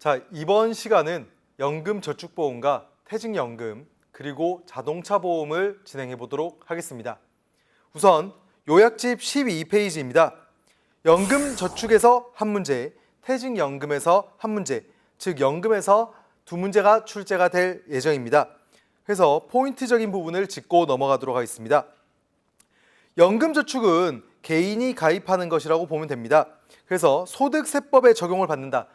자, 이번 시간은 연금저축보험과 퇴직연금 그리고 자동차 보험을 진행해 보도록 하겠습니다. 우선 요약집 12페이지입니다. 연금저축에서 한 문제, 퇴직연금에서 한 문제, 즉 연금에서 두 문제가 출제가 될 예정입니다. 그래서 포인트적인 부분을 짚고 넘어가도록 하겠습니다. 연금저축은 개인이 가입하는 것이라고 보면 됩니다. 그래서 소득세법에 적용을 받는다.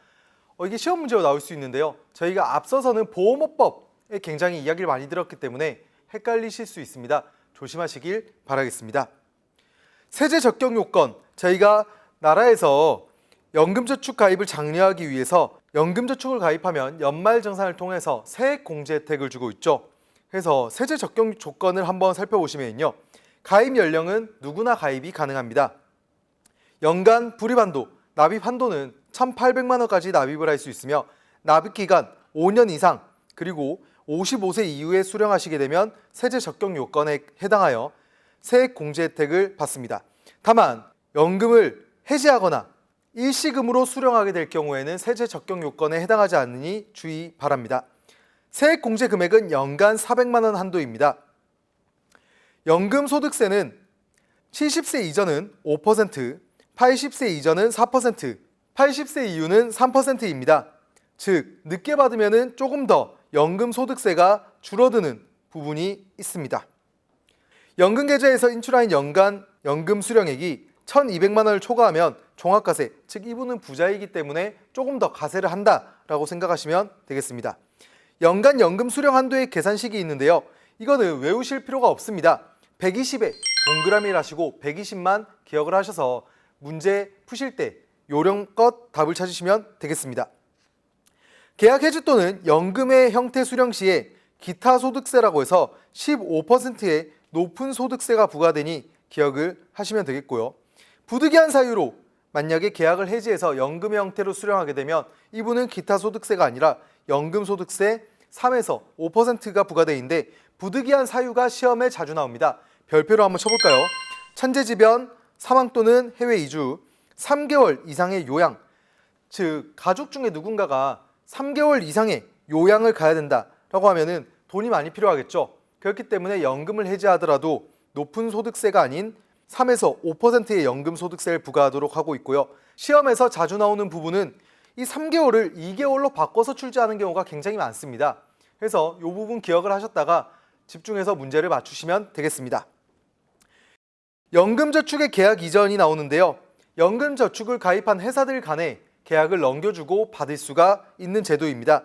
이게 시험 문제로 나올 수 있는데요. 저희가 앞서서는 보험업법에 굉장히 이야기를 많이 들었기 때문에 헷갈리실 수 있습니다. 조심하시길 바라겠습니다. 세제 적격 요건, 저희가 나라에서 연금저축 가입을 장려하기 위해서 연금저축을 가입하면 연말정산을 통해서 세액 공제 혜택을 주고 있죠. 그래서 세제 적격 조건을 한번 살펴보시면요. 가입 연령은 누구나 가입이 가능합니다. 연간 불입한도, 납입 한도는 1,800만 원까지 납입을 할 수 있으며 납입기간 5년 이상 그리고 55세 이후에 수령하시게 되면 세제 적격 요건에 해당하여 세액 공제 혜택을 받습니다. 다만 연금을 해지하거나 일시금으로 수령하게 될 경우에는 세제 적격 요건에 해당하지 않으니 주의 바랍니다. 세액 공제 금액은 연간 400만 원 한도입니다. 연금소득세는 70세 이전은 5%, 80세 이전은 4%, 80세 이후는 3%입니다. 즉, 늦게 받으면 조금 더 연금소득세가 줄어드는 부분이 있습니다. 연금계좌에서 인출한 연간 연금 수령액이 1,200만 원을 초과하면 종합과세, 즉 이분은 부자이기 때문에 조금 더 과세를 한다라고 생각하시면 되겠습니다. 연간 연금 수령 한도의 계산식이 있는데요. 이거는 외우실 필요가 없습니다. 120에 동그라미를 하시고 120만 기억을 하셔서 문제 푸실 때 요령껏 답을 찾으시면 되겠습니다. 계약 해지 또는 연금의 형태 수령 시에 기타 소득세라고 해서 15%의 높은 소득세가 부과되니 기억을 하시면 되겠고요. 부득이한 사유로 만약에 계약을 해지해서 연금의 형태로 수령하게 되면 이분은 기타 소득세가 아니라 연금소득세 3에서 5%가 부과되어 있는데 부득이한 사유가 시험에 자주 나옵니다. 별표로 한번 쳐볼까요? 천재지변, 사망 또는 해외 이주, 3개월 이상의 요양, 즉 가족 중에 누군가가 3개월 이상의 요양을 가야 된다라고 하면은 돈이 많이 필요하겠죠. 그렇기 때문에 연금을 해지하더라도 높은 소득세가 아닌 3에서 5%의 연금소득세를 부과하도록 하고 있고요. 시험에서 자주 나오는 부분은 이 3개월을 2개월로 바꿔서 출제하는 경우가 굉장히 많습니다. 그래서 이 부분 기억을 하셨다가 집중해서 문제를 맞추시면 되겠습니다. 연금저축의 계약 이전이 나오는데요. 연금저축을 가입한 회사들 간에 계약을 넘겨주고 받을 수가 있는 제도입니다.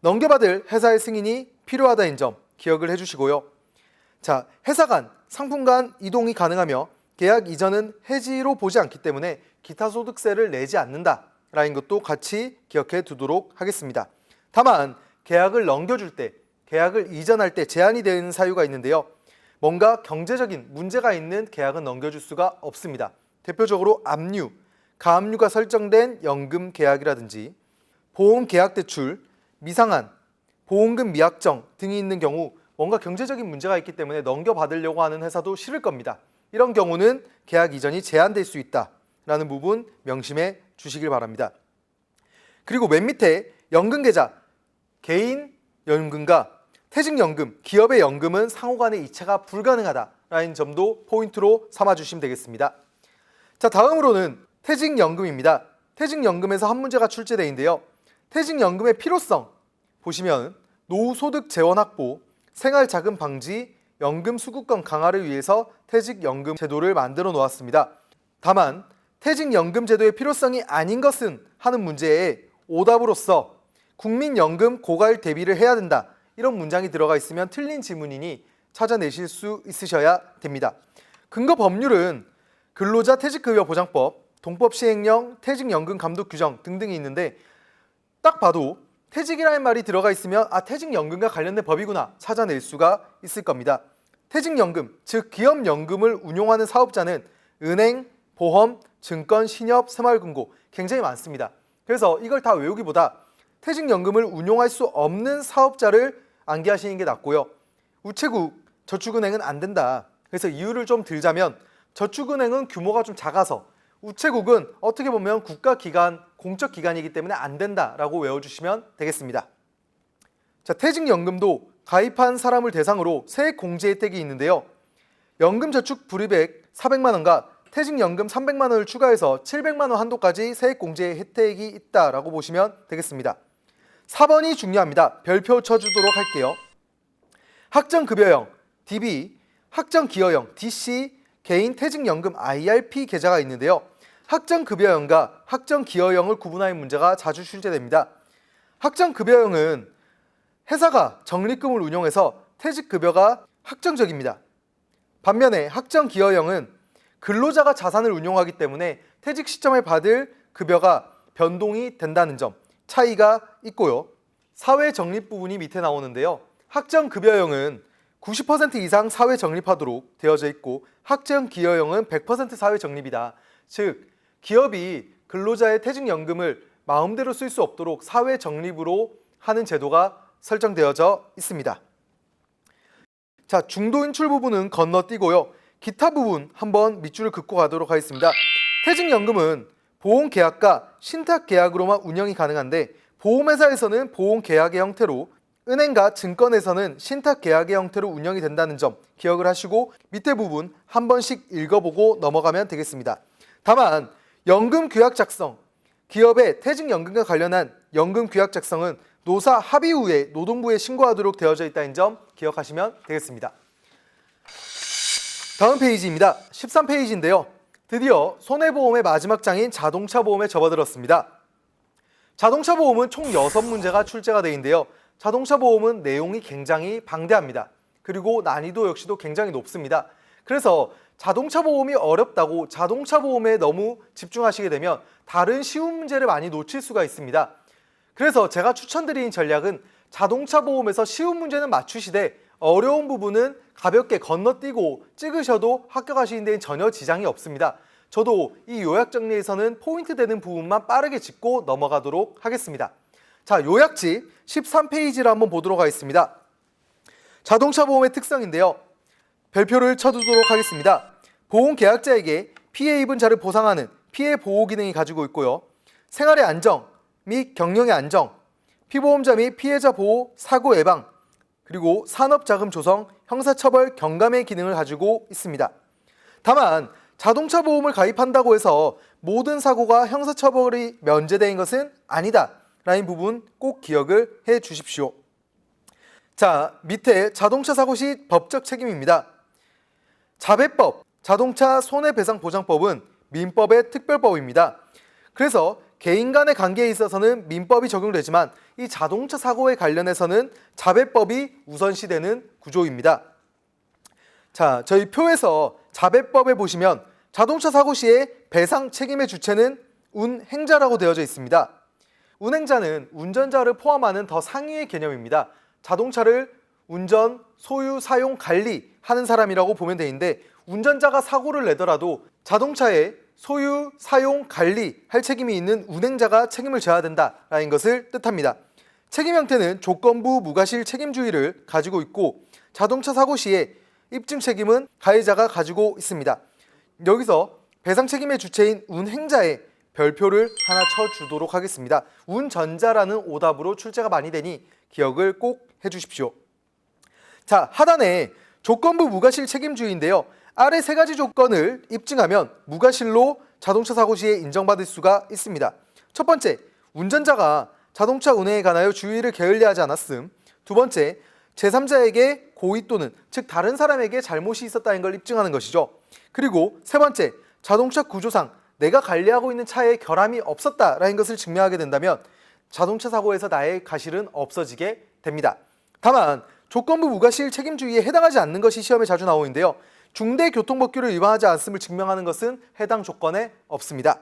넘겨받을 회사의 승인이 필요하다는 점 기억을 해주시고요. 자, 회사 간, 상품 간 이동이 가능하며 계약 이전은 해지로 보지 않기 때문에 기타 소득세를 내지 않는다라는 것도 같이 기억해 두도록 하겠습니다. 다만 계약을 넘겨줄 때, 계약을 이전할 때 제한이 되는 사유가 있는데요. 뭔가 경제적인 문제가 있는 계약은 넘겨줄 수가 없습니다. 대표적으로 압류, 가압류가 설정된 연금 계약이라든지 보험 계약 대출, 미상한, 보험금 미약정 등이 있는 경우 뭔가 경제적인 문제가 있기 때문에 넘겨받으려고 하는 회사도 싫을 겁니다. 이런 경우는 계약 이전이 제한될 수 있다라는 부분 명심해 주시길 바랍니다. 그리고 맨 밑에 연금계좌, 개인 연금과 퇴직연금, 기업의 연금은 상호간의 이체가 불가능하다라는 점도 포인트로 삼아주시면 되겠습니다. 자, 다음으로는 퇴직연금입니다. 퇴직연금에서 한 문제가 출제되어 있는데요. 퇴직연금의 필요성 보시면 노후소득 재원 확보, 생활자금 방지, 연금 수급권 강화를 위해서 퇴직연금 제도를 만들어 놓았습니다. 다만 퇴직연금 제도의 필요성이 아닌 것은 하는 문제에 오답으로서 국민연금 고갈 대비를 해야 된다. 이런 문장이 들어가 있으면 틀린 지문이니 찾아내실 수 있으셔야 됩니다. 근거 법률은 근로자 퇴직급여보장법, 동법시행령, 퇴직연금 감독 규정 등등이 있는데 딱 봐도 퇴직이라는 말이 들어가 있으면 퇴직연금과 관련된 법이구나 찾아낼 수가 있을 겁니다. 퇴직연금, 즉 기업연금을 운용하는 사업자는 은행, 보험, 증권, 신협, 새마을금고 굉장히 많습니다. 그래서 이걸 다 외우기보다 퇴직연금을 운용할 수 없는 사업자를 암기하시는 게 낫고요. 우체국, 저축은행은 안 된다. 그래서 이유를 좀 들자면 저축은행은 규모가 좀 작아서 우체국은 어떻게 보면 국가기관, 공적기관이기 때문에 안 된다라고 외워주시면 되겠습니다. 자, 퇴직연금도 가입한 사람을 대상으로 세액 공제 혜택이 있는데요. 연금저축 불입액 400만 원과 퇴직연금 300만 원을 추가해서 700만 원 한도까지 세액 공제 혜택이 있다라고 보시면 되겠습니다. 4번이 중요합니다. 별표 쳐주도록 할게요. 학정급여형 DB, 학정기여형 DC, 개인 퇴직연금 IRP 계좌가 있는데요. 학정급여형과 학정기여형을 구분하는 문제가 자주 출제됩니다. 학정급여형은 회사가 적립금을 운용해서 퇴직급여가 확정적입니다. 반면에 학정기여형은 근로자가 자산을 운용하기 때문에 퇴직 시점에 받을 급여가 변동이 된다는 점 차이가 있고요. 사회 적립 부분이 밑에 나오는데요. 학정급여형은 90% 이상 사회 적립하도록 되어져 있고 학정기여형은 100% 사회 적립이다. 즉 기업이 근로자의 퇴직연금을 마음대로 쓸 수 없도록 사회 적립으로 하는 제도가 설정되어져 있습니다. 자, 중도 인출 부분은 건너뛰고요. 기타 부분 한번 밑줄을 긋고 가도록 하겠습니다. 퇴직연금은 보험계약과 신탁계약으로만 운영이 가능한데 보험회사에서는 보험계약의 형태로 은행과 증권에서는 신탁계약의 형태로 운영이 된다는 점 기억을 하시고 밑에 부분 한 번씩 읽어보고 넘어가면 되겠습니다. 다만 연금규약 작성, 기업의 퇴직연금과 관련한 연금규약 작성은 노사 합의 후에 노동부에 신고하도록 되어져 있다는 점 기억하시면 되겠습니다. 다음 페이지입니다. 13페이지인데요. 드디어 손해보험의 마지막 장인 자동차 보험에 접어들었습니다. 자동차 보험은 총 6문제가 출제가 되어 있는데요. 자동차 보험은 내용이 굉장히 방대합니다. 그리고 난이도 역시도 굉장히 높습니다. 그래서 자동차 보험이 어렵다고 자동차 보험에 너무 집중하시게 되면 다른 쉬운 문제를 많이 놓칠 수가 있습니다. 그래서 제가 추천드리는 전략은 자동차 보험에서 쉬운 문제는 맞추시되 어려운 부분은 가볍게 건너뛰고 찍으셔도 합격하시는 데는 전혀 지장이 없습니다. 저도 이 요약 정리에서는 포인트 되는 부분만 빠르게 짚고 넘어가도록 하겠습니다. 자, 요약지 13페이지를 한번 보도록 하겠습니다. 자동차 보험의 특성인데요. 별표를 쳐두도록 하겠습니다. 보험계약자에게 피해 입은 자를 보상하는 피해 보호 기능이 가지고 있고요. 생활의 안정 및 경영의 안정, 피보험자 및 피해자 보호, 사고 예방, 그리고 산업자금 조성, 형사처벌 경감의 기능을 가지고 있습니다. 다만 자동차 보험을 가입한다고 해서 모든 사고가 형사처벌이 면제된 것은 아니다 라는 부분 꼭 기억을 해 주십시오. 자, 밑에 자동차 사고 시 법적 책임입니다. 자배법, 자동차 손해배상보장법은 민법의 특별법입니다. 그래서 개인 간의 관계에 있어서는 민법이 적용되지만 이 자동차 사고에 관련해서는 자배법이 우선시되는 구조입니다. 자, 저희 표에서 자배법에 보시면 자동차 사고 시에 배상 책임의 주체는 운행자라고 되어져 있습니다. 운행자는 운전자를 포함하는 더 상위의 개념입니다. 자동차를 운전, 소유, 사용, 관리하는 사람이라고 보면 되는데 운전자가 사고를 내더라도 자동차의 소유, 사용, 관리할 책임이 있는 운행자가 책임을 져야 된다라는 것을 뜻합니다. 책임 형태는 조건부 무과실 책임주의를 가지고 있고 자동차 사고 시에 입증 책임은 가해자가 가지고 있습니다. 여기서 배상 책임의 주체인 운행자의 별표를 하나 쳐주도록 하겠습니다. 운전자라는 오답으로 출제가 많이 되니 기억을 꼭 해주십시오. 자, 하단에 조건부 무과실 책임주의인데요. 아래 세 가지 조건을 입증하면 무과실로 자동차 사고 시에 인정받을 수가 있습니다. 첫 번째, 운전자가 자동차 운행에 관하여 주의를 게을리하지 않았음. 두 번째, 제3자에게 고의 또는 즉 다른 사람에게 잘못이 있었다는 걸 입증하는 것이죠. 그리고 세 번째, 자동차 구조상 내가 관리하고 있는 차에 결함이 없었다라는 것을 증명하게 된다면 자동차 사고에서 나의 과실은 없어지게 됩니다. 다만 조건부 무과실 책임주의에 해당하지 않는 것이 시험에 자주 나오는데요. 중대교통법규를 위반하지 않음을 증명하는 것은 해당 조건에 없습니다.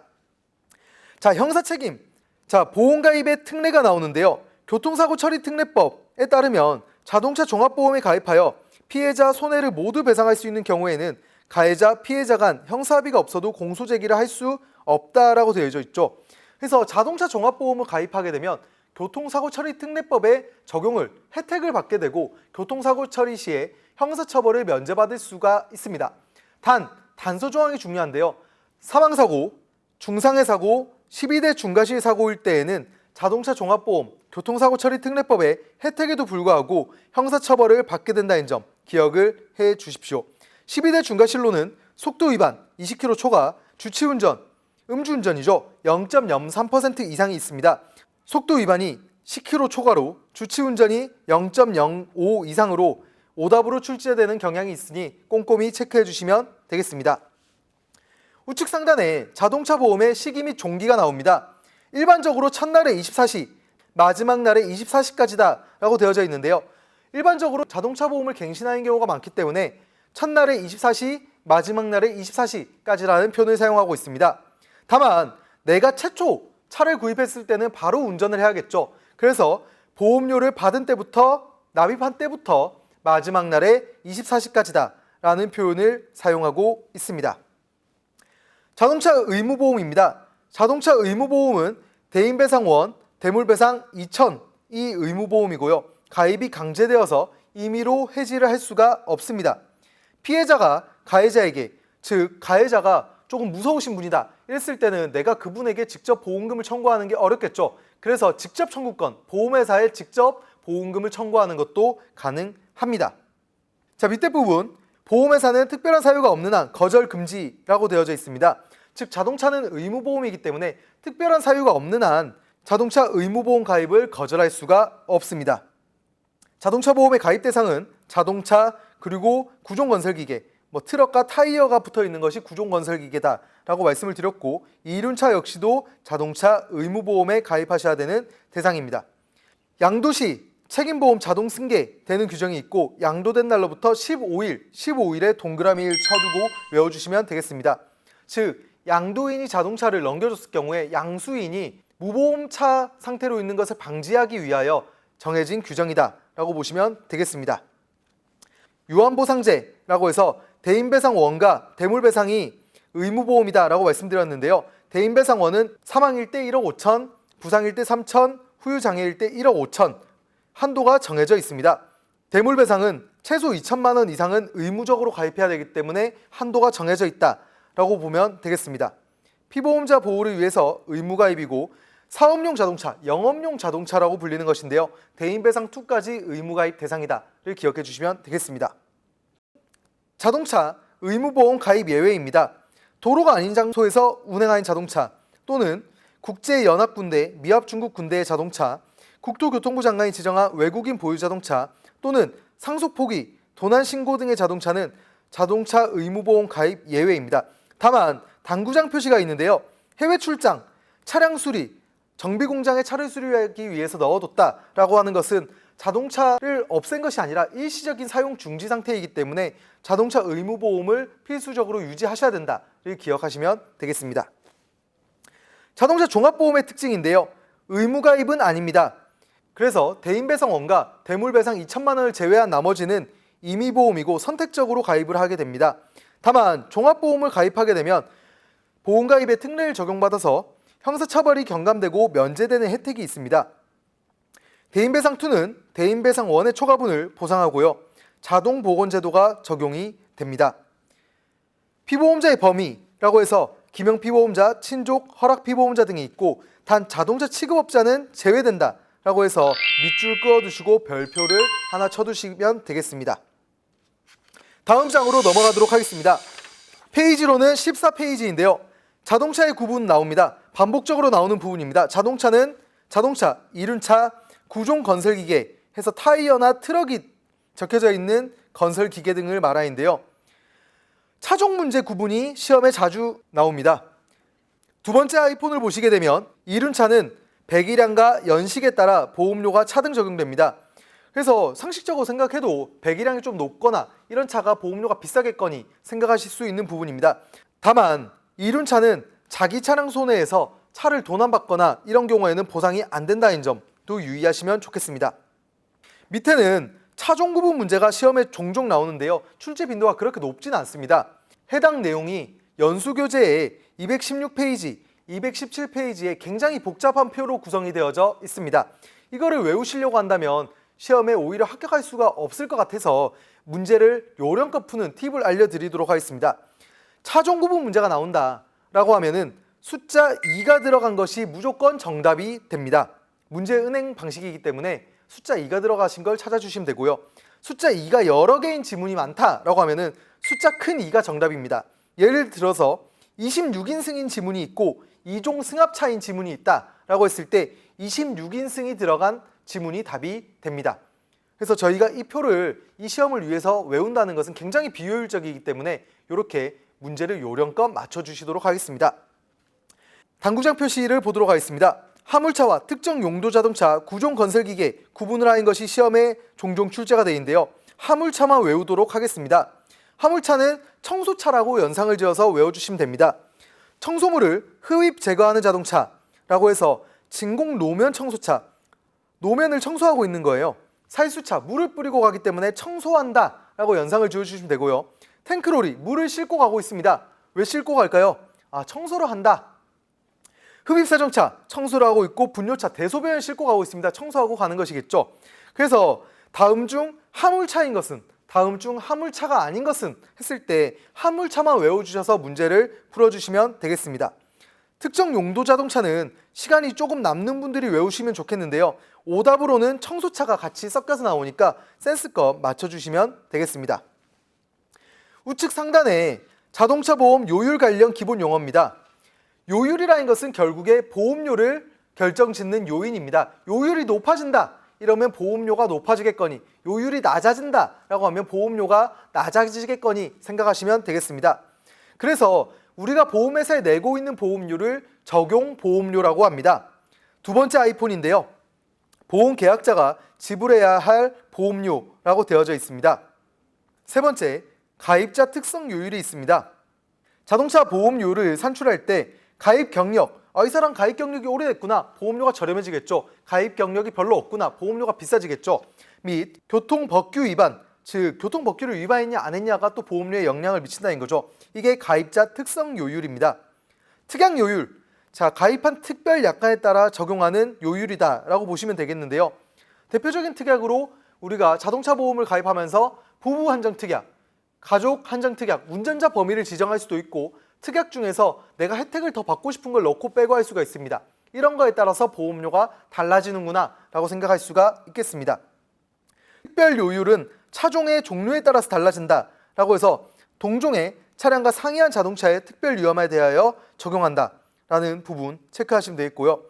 자, 형사책임. 자, 보험가입의 특례가 나오는데요. 교통사고 처리 특례법에 따르면 자동차 종합보험에 가입하여 피해자 손해를 모두 배상할 수 있는 경우에는 가해자, 피해자 간 형사합의가 없어도 공소제기를 할 수 없다라고 되어져 있죠. 그래서 자동차 종합보험을 가입하게 되면 교통사고 처리 특례법의 적용을 혜택을 받게 되고 교통사고 처리 시에 형사처벌을 면제받을 수가 있습니다. 단, 단서 조항이 중요한데요. 사망사고, 중상해 사고, 12대 중과실 사고일 때에는 자동차 종합보험 교통사고 처리 특례법의 혜택에도 불구하고 형사처벌을 받게 된다는 점 기억을 해 주십시오. 12대 중과실로는 속도 위반 20km 초과, 주치운전, 음주운전이죠. 0.03% 이상이 있습니다. 속도 위반이 10km 초과로 주치운전이 0.05 이상으로 오답으로 출제되는 경향이 있으니 꼼꼼히 체크해 주시면 되겠습니다. 우측 상단에 자동차 보험의 시기 및 종기가 나옵니다. 일반적으로 첫날에 24시, 마지막 날에 24시까지다 라고 되어져 있는데요. 일반적으로 자동차 보험을 갱신하는 경우가 많기 때문에 첫날에 24시, 마지막 날에 24시까지라는 표현을 사용하고 있습니다. 다만 내가 최초 차를 구입했을 때는 바로 운전을 해야겠죠. 그래서 보험료를 받은 때부터 납입한 때부터 마지막 날에 24시까지다 라는 표현을 사용하고 있습니다. 자동차 의무보험입니다. 자동차 의무보험은 대인배상 1, 대물배상 2,000이 의무보험이고요. 가입이 강제되어서 임의로 해지를 할 수가 없습니다. 피해자가 가해자에게, 즉 가해자가 조금 무서우신 분이다 이랬을 때는 내가 그분에게 직접 보험금을 청구하는 게 어렵겠죠. 그래서 직접 청구권, 보험회사에 직접 보험금을 청구하는 것도 가능합니다. 자, 밑에 부분 보험회사는 특별한 사유가 없는 한 거절 금지라고 되어져 있습니다. 즉 자동차는 의무보험이기 때문에 특별한 사유가 없는 한 자동차 의무보험 가입을 거절할 수가 없습니다. 자동차 보험의 가입 대상은 자동차 그리고 구종건설기계, 트럭과 타이어가 붙어 있는 것이 구종건설기계다 라고 말씀을 드렸고, 이륜차 역시도 자동차 의무보험에 가입하셔야 되는 대상입니다. 양도시 책임보험 자동 승계되는 규정이 있고 양도된 날로부터 15일에 동그라미를 쳐두고 외워주시면 되겠습니다. 즉 양도인이 자동차를 넘겨줬을 경우에 양수인이 무보험차 상태로 있는 것을 방지하기 위하여 정해진 규정이다 라고 보시면 되겠습니다. 유한보상제라고 해서 대인배상 1과 대물배상이 의무보험이다 라고 말씀드렸는데요. 대인배상 1은 사망일 때 1억 5천, 부상일 때 3천, 후유장애일 때 1억 5천 한도가 정해져 있습니다. 대물배상은 최소 2천만 원 이상은 의무적으로 가입해야 되기 때문에 한도가 정해져 있다 라고 보면 되겠습니다. 피보험자 보호를 위해서 의무가입이고 사업용 자동차, 영업용 자동차라고 불리는 것인데요. 대인배상 2까지 의무가입 대상이다를 기억해 주시면 되겠습니다. 자동차 의무보험 가입 예외입니다. 도로가 아닌 장소에서 운행하는 자동차 또는 국제연합군대, 미합중국군대의 자동차, 국토교통부 장관이 지정한 외국인 보유 자동차 또는 상속포기, 도난신고 등의 자동차는 자동차 의무보험 가입 예외입니다. 다만 당구장 표시가 있는데요. 해외 출장, 차량 수리, 정비공장에 차를 수리하기 위해서 넣어뒀다라고 하는 것은 자동차를 없앤 것이 아니라 일시적인 사용 중지 상태이기 때문에 자동차 의무보험을 필수적으로 유지하셔야 된다를 기억하시면 되겠습니다. 자동차 종합보험의 특징인데요. 의무가입은 아닙니다. 그래서 대인배상 1과 대물배상 2천만 원을 제외한 나머지는 임의보험이고 선택적으로 가입을 하게 됩니다. 다만 종합보험을 가입하게 되면 보험가입의 특례를 적용받아서 형사처벌이 경감되고 면제되는 혜택이 있습니다. 대인배상 2는 대인배상 1의 초과분을 보상하고요. 자동보건제도가 적용이 됩니다. 피보험자의 범위라고 해서 기명피보험자, 친족, 허락피보험자 등이 있고 단 자동차 취급업자는 제외된다 라고 해서 밑줄 그어두시고 별표를 하나 쳐두시면 되겠습니다. 다음 장으로 넘어가도록 하겠습니다. 페이지로는 14페이지인데요. 자동차의 구분 나옵니다. 반복적으로 나오는 부분입니다. 자동차는 자동차, 이륜차, 구종건설기계 해서 타이어나 트럭이 적혀져 있는 건설기계 등을 말하는데요. 차종 문제 구분이 시험에 자주 나옵니다. 두 번째 아이폰을 보시게 되면 이륜차는 배기량과 연식에 따라 보험료가 차등 적용됩니다. 그래서 상식적으로 생각해도 배기량이 좀 높거나 이런 차가 보험료가 비싸겠거니 생각하실 수 있는 부분입니다. 다만 이륜차는 자기 차량 손해에서 차를 도난받거나 이런 경우에는 보상이 안 된다는 점도 유의하시면 좋겠습니다. 밑에는 차종 구분 문제가 시험에 종종 나오는데요. 출제 빈도가 그렇게 높지는 않습니다. 해당 내용이 연수교재의 216페이지, 217페이지에 굉장히 복잡한 표로 구성이 되어져 있습니다. 이거를 외우시려고 한다면 시험에 오히려 합격할 수가 없을 것 같아서 문제를 요령껏 푸는 팁을 알려드리도록 하겠습니다. 차종 구분 문제가 나온다라고 하면은 숫자 2가 들어간 것이 무조건 정답이 됩니다. 문제의 은행 방식이기 때문에 숫자 2가 들어가신 걸 찾아주시면 되고요. 숫자 2가 여러 개인 지문이 많다라고 하면은 숫자 큰 2가 정답입니다. 예를 들어서 26인승인 지문이 있고 2종 승합차인 지문이 있다라고 했을 때 26인승이 들어간 지문이 답이 됩니다. 그래서 저희가 이 표를 이 시험을 위해서 외운다는 것은 굉장히 비효율적이기 때문에 이렇게 문제를 요령껏 맞춰주시도록 하겠습니다. 당구장 표시를 보도록 하겠습니다. 화물차와 특정 용도 자동차, 구종 건설기계 구분을 하는 것이 시험에 종종 출제가 되는데요. 화물차만 외우도록 하겠습니다. 화물차는 청소차라고 연상을 지어서 외워주시면 됩니다. 청소물을 흡입 제거하는 자동차라고 해서 진공 노면 청소차, 노면을 청소하고 있는 거예요. 살수차, 물을 뿌리고 가기 때문에 청소한다 라고 연상을 지어주시면 되고요. 탱크로리, 물을 싣고 가고 있습니다. 왜 싣고 갈까요? 청소를 한다. 흡입사정차, 청소를 하고 있고 분뇨차, 대소변을 싣고 가고 있습니다. 청소하고 가는 것이겠죠. 그래서 다음 중 화물차인 것은, 다음 중 화물차가 아닌 것은 했을 때 화물차만 외워주셔서 문제를 풀어주시면 되겠습니다. 특정 용도 자동차는 시간이 조금 남는 분들이 외우시면 좋겠는데요. 오답으로는 청소차가 같이 섞여서 나오니까 센스껏 맞춰주시면 되겠습니다. 우측 상단에 자동차 보험 요율 관련 기본 용어입니다. 요율이라는 것은 결국에 보험료를 결정짓는 요인입니다. 요율이 높아진다 이러면 보험료가 높아지겠거니, 요율이 낮아진다 라고 하면 보험료가 낮아지겠거니 생각하시면 되겠습니다. 그래서 우리가 보험회사에 내고 있는 보험료를 적용 보험료라고 합니다. 두 번째 아이폰인데요. 보험 계약자가 지불해야 할 보험료라고 되어져 있습니다. 세 번째, 가입자 특성 요율이 있습니다. 자동차 보험료를 산출할 때 가입 경력, 이 사람 가입 경력이 오래됐구나, 보험료가 저렴해지겠죠. 가입 경력이 별로 없구나, 보험료가 비싸지겠죠. 및 교통법규 위반, 즉 교통법규를 위반했냐 안 했냐가 또 보험료에 영향을 미친다는 거죠. 이게 가입자 특성 요율입니다. 특약 요율, 자 가입한 특별 약관에 따라 적용하는 요율이다 라고 보시면 되겠는데요. 대표적인 특약으로 우리가 자동차 보험을 가입하면서 부부 한정 특약, 가족 한정 특약, 운전자 범위를 지정할 수도 있고, 특약 중에서 내가 혜택을 더 받고 싶은 걸 넣고 빼고 할 수가 있습니다. 이런 거에 따라서 보험료가 달라지는구나 라고 생각할 수가 있겠습니다. 특별 요율은 차종의 종류에 따라서 달라진다 라고 해서 동종의 차량과 상이한 자동차의 특별 위험에 대하여 적용한다 라는 부분 체크하시면 되겠고요.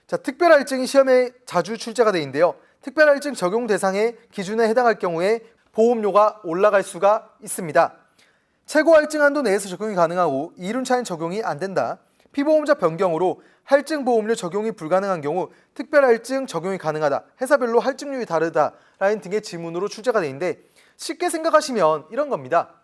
자, 특별 할증이 시험에 자주 출제가 되어 있는데요. 특별 할증 적용 대상의 기준에 해당할 경우에 보험료가 올라갈 수가 있습니다. 최고 할증 한도 내에서 적용이 가능하고 이륜차엔 적용이 안 된다. 피보험자 변경으로 할증 보험료 적용이 불가능한 경우 특별 할증 적용이 가능하다. 회사별로 할증률이 다르다. 라인 등의 지문으로 출제가 되어 있는데, 쉽게 생각하시면 이런 겁니다.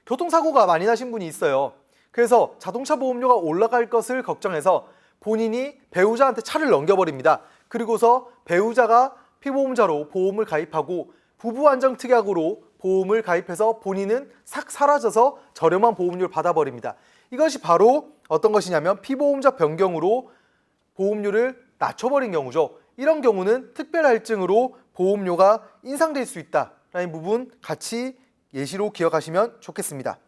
교통사고가 많이 나신 분이 있어요. 그래서 자동차 보험료가 올라갈 것을 걱정해서 본인이 배우자한테 차를 넘겨버립니다. 그리고서 배우자가 피보험자로 보험을 가입하고 부부 안정 특약으로 보험을 가입해서 본인은 싹 사라져서 저렴한 보험료를 받아버립니다. 이것이 바로 어떤 것이냐면 피보험자 변경으로 보험료를 낮춰버린 경우죠. 이런 경우는 특별 할증으로 보험료가 인상될 수 있다라는 부분 같이 예시로 기억하시면 좋겠습니다.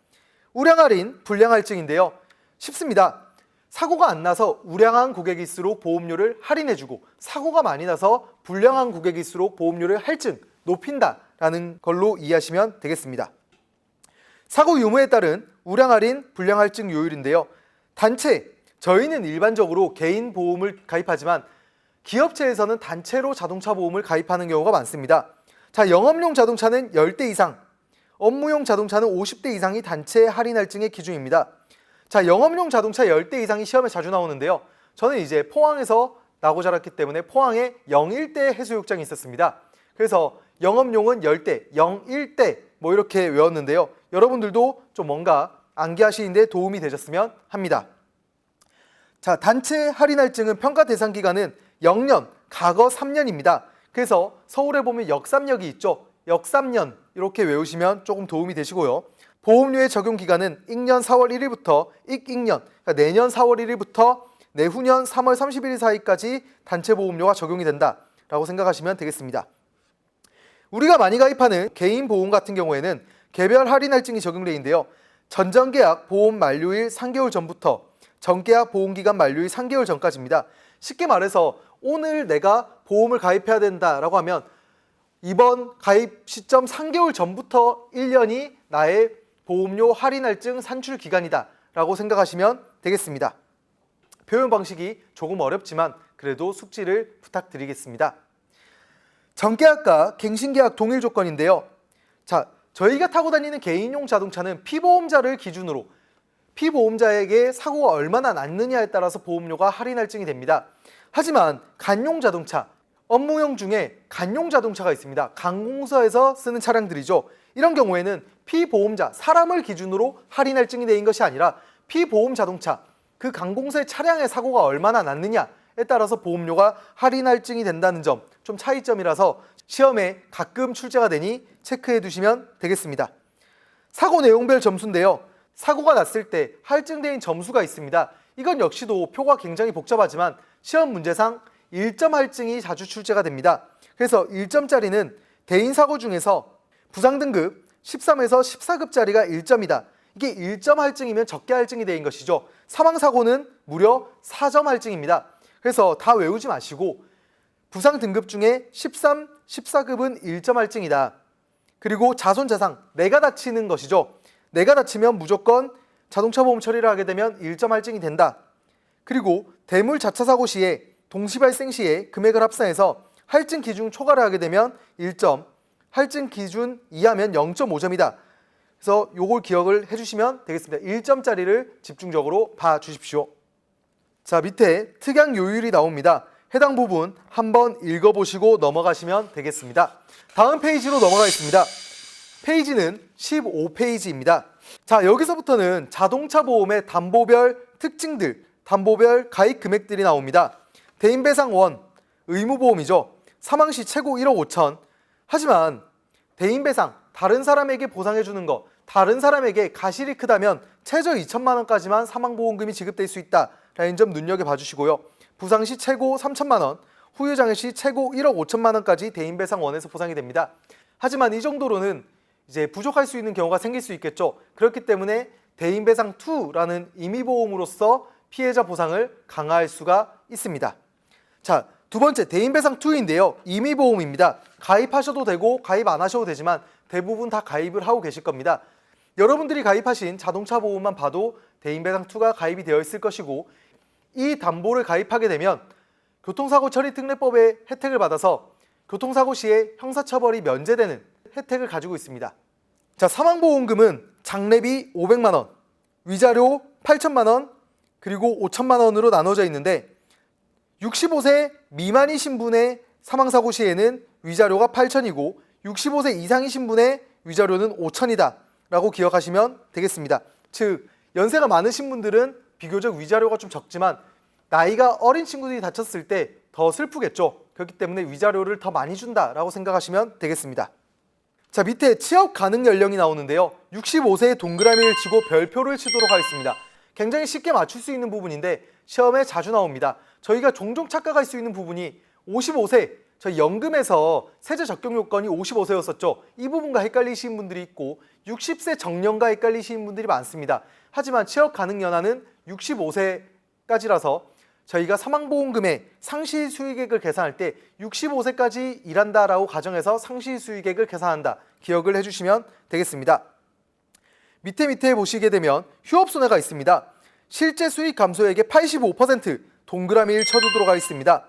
우량 할인, 불량 할증인데요. 쉽습니다. 사고가 안 나서 우량한 고객일수록 보험료를 할인해주고, 사고가 많이 나서 불량한 고객일수록 보험료를 할증, 높인다라는 걸로 이해하시면 되겠습니다. 사고 유무에 따른 우량 할인, 불량 할증 요율인데요. 단체, 저희는 일반적으로 개인 보험을 가입하지만 기업체에서는 단체로 자동차 보험을 가입하는 경우가 많습니다. 자, 영업용 자동차는 10대 이상, 업무용 자동차는 50대 이상이 단체 할인 할증의 기준입니다. 자, 영업용 자동차 10대 이상이 시험에 자주 나오는데요. 저는 이제 포항에서 나고 자랐기 때문에 포항에 01대 해수욕장이 있었습니다. 그래서 영업용은 10대, 01대 뭐 이렇게 외웠는데요. 여러분들도 좀 뭔가 암기하시는데 도움이 되셨으면 합니다. 자, 단체 할인 할증은 평가 대상 기간은 0년, 과거 3년입니다. 그래서 서울에 보면 역삼역이 있죠. 역삼년 이렇게 외우시면 조금 도움이 되시고요. 보험료의 적용 기간은 익년 4월 1일부터 익년, 그러니까 내년 4월 1일부터 내후년 3월 31일 사이까지 단체 보험료가 적용이 된다라고 생각하시면 되겠습니다. 우리가 많이 가입하는 개인 보험 같은 경우에는 개별 할인 할증이 적용되어 있는데요. 전정계약 보험 만료일 3개월 전부터 정계약 보험기간 만료일 3개월 전까지입니다. 쉽게 말해서 오늘 내가 보험을 가입해야 된다라고 하면 이번 가입 시점 3개월 전부터 1년이 나의 보험료 할인할증 산출 기간이다 라고 생각하시면 되겠습니다. 표현 방식이 조금 어렵지만 그래도 숙지를 부탁드리겠습니다. 정계약과 갱신계약 동일 조건인데요. 자, 저희가 타고 다니는 개인용 자동차는 피보험자를 기준으로 피보험자에게 사고가 얼마나 났느냐에 따라서 보험료가 할인할증이 됩니다. 하지만 간용 자동차, 업무용 중에 간용 자동차가 있습니다. 관공서에서 쓰는 차량들이죠. 이런 경우에는 피보험자, 사람을 기준으로 할인할증이 되는 것이 아니라 피보험 자동차, 그 관공서의 차량의 사고가 얼마나 났느냐에 따라서 보험료가 할인할증이 된다는 점, 좀 차이점이라서 시험에 가끔 출제가 되니 체크해 두시면 되겠습니다. 사고 내용별 점수인데요. 사고가 났을 때 할증된 점수가 있습니다. 이건 역시도 표가 굉장히 복잡하지만 시험 문제상 1점 할증이 자주 출제가 됩니다. 그래서 1점짜리는 대인 사고 중에서 부상 등급 13에서 14급짜리가 1점이다. 이게 1점 할증이면 적게 할증이 되는 것이죠. 사망 사고는 무려 4점 할증입니다. 그래서 다 외우지 마시고 부상 등급 중에 13, 14급은 1점 할증이다. 그리고 자손자상, 내가 다치는 것이죠. 내가 다치면 무조건 자동차 보험 처리를 하게 되면 1점 할증이 된다. 그리고 대물 자차 사고 시에 동시 발생 시에 금액을 합산해서 할증 기준 초과를 하게 되면 1점, 할증 기준 이하면 0.5점이다. 그래서 요걸 기억을 해주시면 되겠습니다. 1점짜리를 집중적으로 봐주십시오. 자, 밑에 특약 요율이 나옵니다. 해당 부분 한번 읽어보시고 넘어가시면 되겠습니다. 다음 페이지로 넘어가겠습니다. 페이지는 15페이지입니다. 자, 여기서부터는 자동차 보험의 담보별 특징들, 담보별 가입 금액들이 나옵니다. 대인배상 1, 의무보험이죠. 사망시 최고 1억 5천. 하지만 대인배상, 다른 사람에게 보상해주는 거, 다른 사람에게 가실이 크다면 최저 2천만 원까지만 사망보험금이 지급될 수 있다라는 점 눈여겨봐 주시고요. 부상시 최고 3천만 원, 후유장애시 최고 1억 5천만 원까지 대인배상 1에서 보상이 됩니다. 하지만 이 정도로는 이제 부족할 수 있는 경우가 생길 수 있겠죠. 그렇기 때문에 대인배상 2라는 임의보험으로서 피해자 보상을 강화할 수가 있습니다. 자, 두 번째 대인배상 2인데요. 임의보험입니다. 가입하셔도 되고 가입 안 하셔도 되지만 대부분 다 가입을 하고 계실 겁니다. 여러분들이 가입하신 자동차 보험만 봐도 대인배상 2가 가입이 되어 있을 것이고 이 담보를 가입하게 되면 교통사고 처리 특례법의 혜택을 받아서 교통사고 시에 형사처벌이 면제되는 혜택을 가지고 있습니다. 자, 사망보험금은 장례비 500만 원, 위자료 8천만 원, 그리고 5천만 원으로 나눠져 있는데 65세 미만이신 분의 사망사고 시에는 위자료가 8천이고 65세 이상이신 분의 위자료는 5천이다 라고 기억하시면 되겠습니다. 즉 연세가 많으신 분들은 비교적 위자료가 좀 적지만 나이가 어린 친구들이 다쳤을 때 더 슬프겠죠. 그렇기 때문에 위자료를 더 많이 준다라고 생각하시면 되겠습니다. 자, 밑에 취업 가능 연령이 나오는데요. 65세에 동그라미를 치고 별표를 치도록 하겠습니다. 굉장히 쉽게 맞출 수 있는 부분인데 시험에 자주 나옵니다. 저희가 종종 착각할 수 있는 부분이 55세, 저희 연금에서 세제 적용 요건이 55세였었죠. 이 부분과 헷갈리시는 분들이 있고 60세 정년과 헷갈리시는 분들이 많습니다. 하지만 취업 가능 연한은 65세까지라서 저희가 사망보험금의 상시 수익액을 계산할 때 65세까지 일한다라고 가정해서 상시 수익액을 계산한다. 기억을 해주시면 되겠습니다. 밑에 보시게 되면 휴업손해가 있습니다. 실제 수익 감소액의 85% 동그라미를 쳐두도록 하겠습니다.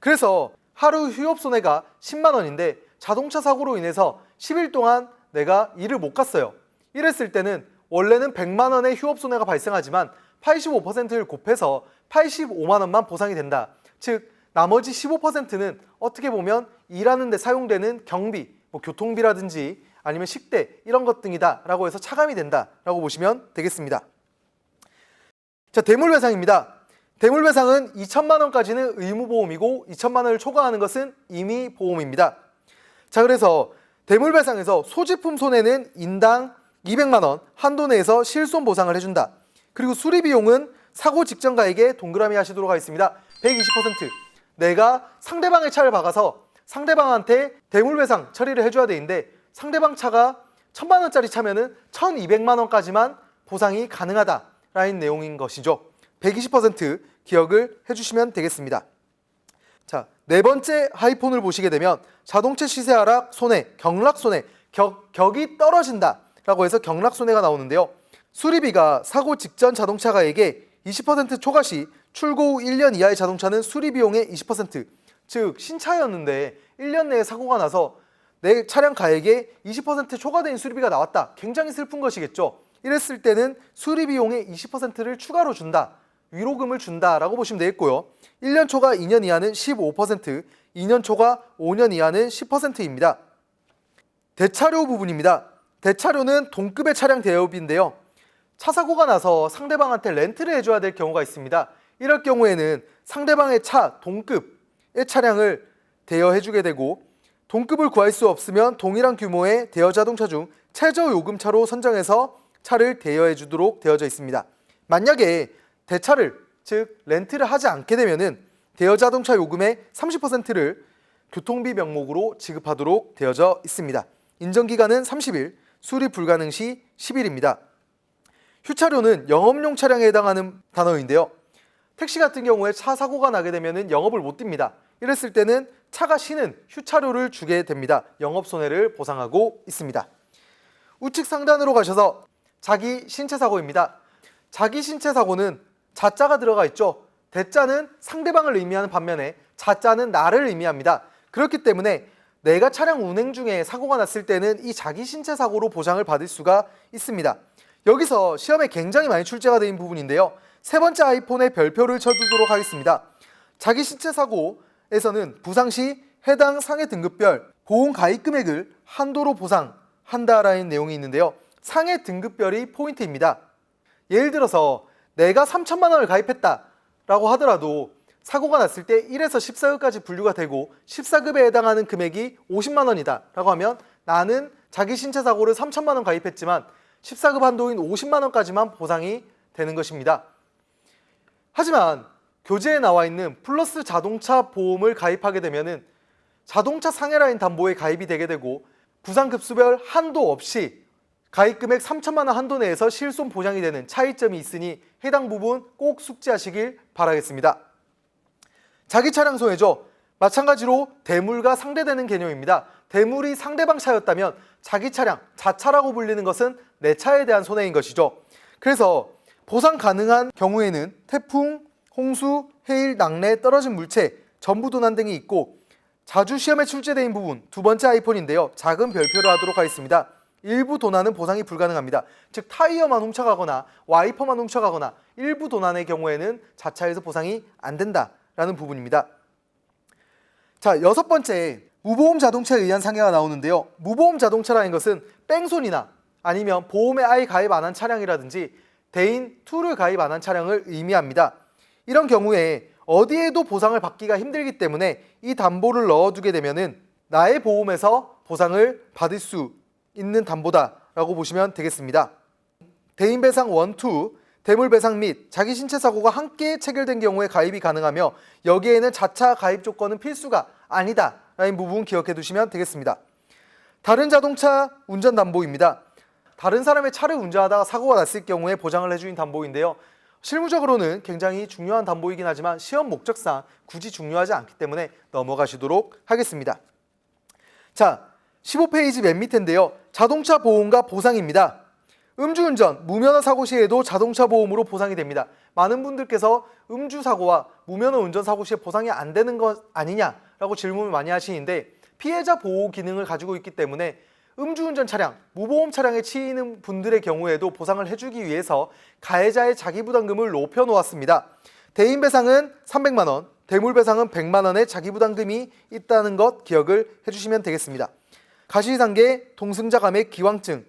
그래서 하루 휴업손해가 10만 원인데 자동차 사고로 인해서 10일 동안 내가 일을 못 갔어요. 이랬을 때는 원래는 100만 원의 휴업손해가 발생하지만 85%를 곱해서 85만 원만 보상이 된다. 즉 나머지 15%는 어떻게 보면 일하는 데 사용되는 경비, 교통비라든지 아니면 식대 이런 것 등이다 라고 해서 차감이 된다 라고 보시면 되겠습니다. 자, 대물배상입니다. 대물배상은 2천만 원까지는 의무보험이고 2천만 원을 초과하는 것은 임의보험입니다. 자, 그래서 대물배상에서 소지품 손해는 인당 200만 원 한도 내에서 실손 보상을 해준다. 그리고 수리비용은 사고 직전가액에 동그라미 하시도록 하겠습니다. 120%. 내가 상대방의 차를 박아서 상대방한테 대물배상 처리를 해줘야 되는데 상대방 차가 1,000만 원짜리 차면은 1,200만 원까지만 보상이 가능하다라는 내용인 것이죠. 120% 기억을 해주시면 되겠습니다. 자, 네 번째 하이폰을 보시게 되면 자동차 시세 하락 손해, 경락 손해, 격이 떨어진다 라고 해서 경락 손해가 나오는데요. 수리비가 사고 직전 자동차 가액의 20% 초과 시 출고 후 1년 이하의 자동차는 수리비용의 20%, 즉 신차였는데 1년 내에 사고가 나서 내 차량 가액에 20% 초과된 수리비가 나왔다. 굉장히 슬픈 것이겠죠. 이랬을 때는 수리비용의 20%를 추가로 준다. 위로금을 준다라고 보시면 되겠고요. 1년 초과 2년 이하는 15%, 2년 초과 5년 이하는 10%입니다. 대차료 부분입니다. 대차료는 동급의 차량 대여비인데요. 차 사고가 나서 상대방한테 렌트를 해줘야 될 경우가 있습니다. 이럴 경우에는 상대방의 차 동급의 차량을 대여해주게 되고, 동급을 구할 수 없으면 동일한 규모의 대여 자동차 중 최저 요금차로 선정해서 차를 대여해 주도록 되어져 있습니다. 만약에 대차를, 즉 렌트를 하지 않게 되면은 대여 자동차 요금의 30%를 교통비 명목으로 지급하도록 되어져 있습니다. 인정기간은 30일, 수리 불가능 시 10일입니다. 휴차료는 영업용 차량에 해당하는 단어인데요. 택시 같은 경우에 차 사고가 나게 되면은 영업을 못 띱니다. 이랬을 때는 차가 쉬는 휴차료를 주게 됩니다. 영업손해를 보상하고 있습니다. 우측 상단으로 가셔서 자기 신체 사고입니다. 자기 신체 사고는 자자가 들어가 있죠. 대자는 상대방을 의미하는 반면에 자자는 나를 의미합니다. 그렇기 때문에 내가 차량 운행 중에 사고가 났을 때는 이 자기 신체 사고로 보상을 받을 수가 있습니다. 여기서 시험에 굉장히 많이 출제가 되는 부분인데요. 세 번째 아이폰에 별표를 쳐두도록 하겠습니다. 자기 신체 사고에서는 부상 시 해당 상해 등급별 보험 가입 금액을 한도로 보상한다라는 내용이 있는데요. 상해 등급별이 포인트입니다. 예를 들어서 내가 3천만 원을 가입했다라고 하더라도 사고가 났을 때 1에서 14급까지 분류가 되고 14급에 해당하는 금액이 50만 원이다 라고 하면 나는 자기 신체 사고를 3천만 원 가입했지만 14급 한도인 50만 원까지만 보상이 되는 것입니다. 하지만 교재에 나와 있는 플러스 자동차 보험을 가입하게 되면은 자동차 상해 라인 담보에 가입이 되게 되고 부상 급수별 한도 없이 가입 금액 3천만 원 한도 내에서 실손 보장이 되는 차이점이 있으니 해당 부분 꼭 숙지하시길 바라겠습니다. 자기 차량 손해죠. 마찬가지로 대물과 상대되는 개념입니다. 대물이 상대방 차였다면 자기 차량, 자차라고 불리는 것은 내 차에 대한 손해인 것이죠. 그래서 보상 가능한 경우에는 태풍, 홍수, 해일, 낙뢰, 떨어진 물체, 전부 도난 등이 있고, 자주 시험에 출제된 부분 두 번째 아이폰인데요. 작은 별표로 하도록 하겠습니다. 일부 도난은 보상이 불가능합니다. 즉 타이어만 훔쳐가거나 와이퍼만 훔쳐가거나 일부 도난의 경우에는 자차에서 보상이 안 된다라는 부분입니다. 자, 여섯 번째, 무보험 자동차에 의한 상해가 나오는데요. 무보험 자동차라는 것은 뺑소니나 아니면 보험에 아예 가입 안 한 차량이라든지 대인 툴을 가입 안 한 차량을 의미합니다. 이런 경우에 어디에도 보상을 받기가 힘들기 때문에 이 담보를 넣어두게 되면은 나의 보험에서 보상을 받을 수 있는 담보다라고 보시면 되겠습니다. 대인 배상 1, 2, 대물 배상 및 자기 신체 사고가 함께 체결된 경우에 가입이 가능하며 여기에는 자차 가입 조건은 필수가 아니다라는 부분 기억해 두시면 되겠습니다. 다른 자동차 운전 담보입니다. 다른 사람의 차를 운전하다가 사고가 났을 경우에 보장을 해주는 담보인데요. 실무적으로는 굉장히 중요한 담보이긴 하지만 시험 목적상 굳이 중요하지 않기 때문에 넘어가시도록 하겠습니다. 자, 15페이지 맨 밑인데요. 자동차 보험과 보상입니다. 음주운전, 무면허 사고 시에도 자동차 보험으로 보상이 됩니다. 많은 분들께서 음주 사고와 무면허 운전 사고 시에 보상이 안 되는 것 아니냐라고 질문을 많이 하시는데 피해자 보호 기능을 가지고 있기 때문에 음주운전 차량, 무보험 차량에 치이는 분들의 경우에도 보상을 해주기 위해서 가해자의 자기부담금을 높여놓았습니다. 대인 배상은 300만 원, 대물 배상은 100만 원의 자기부담금이 있다는 것 기억을 해주시면 되겠습니다. 가시상계, 동승자 감액, 기왕증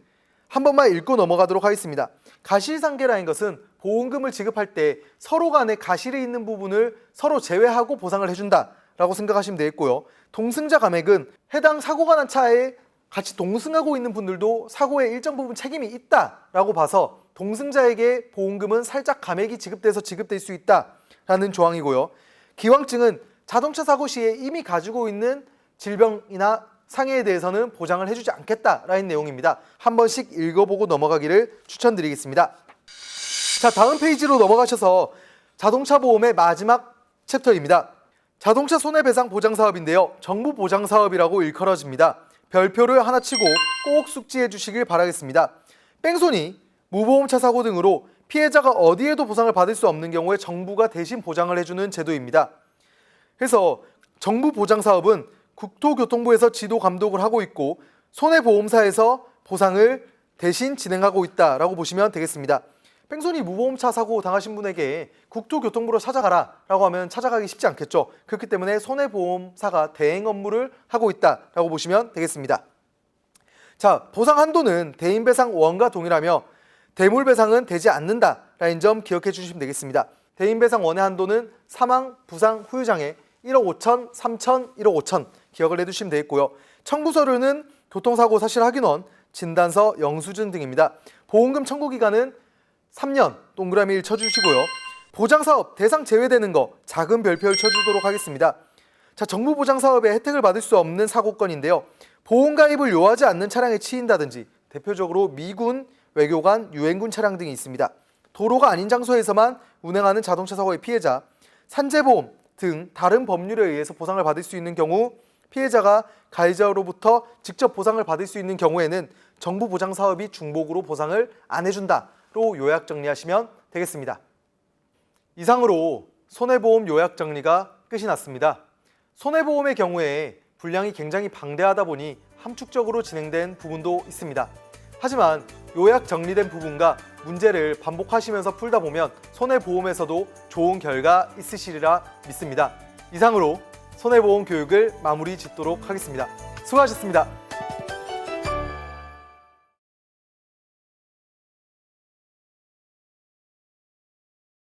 한 번만 읽고 넘어가도록 하겠습니다. 가실상계라는 것은 보험금을 지급할 때 서로 간에 가실이 있는 부분을 서로 제외하고 보상을 해준다라고 생각하시면 되겠고요. 동승자 감액은 해당 사고가 난 차에 같이 동승하고 있는 분들도 사고에 일정 부분 책임이 있다라고 봐서 동승자에게 보험금은 살짝 감액이 지급될 수 있다라는 조항이고요. 기왕증은 자동차 사고 시에 이미 가지고 있는 질병이나 상해에 대해서는 보장을 해주지 않겠다라는 내용입니다. 한 번씩 읽어보고 넘어가기를 추천드리겠습니다. 자, 다음 페이지로 넘어가셔서 자동차 보험의 마지막 챕터입니다. 자동차 손해배상 보장 사업인데요. 정부 보장 사업이라고 일컬어집니다. 별표를 하나 치고 꼭 숙지해 주시길 바라겠습니다. 뺑소니, 무보험차 사고 등으로 피해자가 어디에도 보상을 받을 수 없는 경우에 정부가 대신 보장을 해주는 제도입니다. 그래서 정부 보장 사업은 국토교통부에서 지도 감독을 하고 있고 손해보험사에서 보상을 대신 진행하고 있다라고 보시면 되겠습니다. 뺑소니 무보험차 사고 당하신 분에게 국토교통부로 찾아가라 라고 하면 찾아가기 쉽지 않겠죠. 그렇기 때문에 손해보험사가 대행 업무를 하고 있다라고 보시면 되겠습니다. 자, 보상 한도는 대인배상 원과 동일하며 대물배상은 되지 않는다라는 점 기억해 주시면 되겠습니다. 대인배상 원의 한도는 사망, 부상, 후유장애 1억 5천, 3천, 1억 5천 기억을 해두시면 되겠고요. 청구서류는 교통사고 사실 확인원, 진단서, 영수증 등입니다. 보험금 청구 기간은 3년 동그라미 1 쳐주시고요. 보장사업 대상 제외되는 거 작은 별표를 쳐주도록 하겠습니다. 자, 정부 보장사업에 혜택을 받을 수 없는 사고건인데요. 보험가입을 요하지 않는 차량에 치인다든지 대표적으로 미군, 외교관, 유엔군 차량 등이 있습니다. 도로가 아닌 장소에서만 운행하는 자동차 사고의 피해자, 산재보험 등 다른 법률에 의해서 보상을 받을 수 있는 경우 피해자가 가해자로부터 직접 보상을 받을 수 있는 경우에는 정부 보장 사업이 중복으로 보상을 안 해준다로 요약 정리하시면 되겠습니다. 이상으로 손해보험 요약 정리가 끝이 났습니다. 손해보험의 경우에 분량이 굉장히 방대하다 보니 함축적으로 진행된 부분도 있습니다. 하지만 요약 정리된 부분과 문제를 반복하시면서 풀다 보면 손해보험에서도 좋은 결과 있으시리라 믿습니다. 이상으로 손해보험 교육을 마무리 짓도록 하겠습니다. 수고하셨습니다.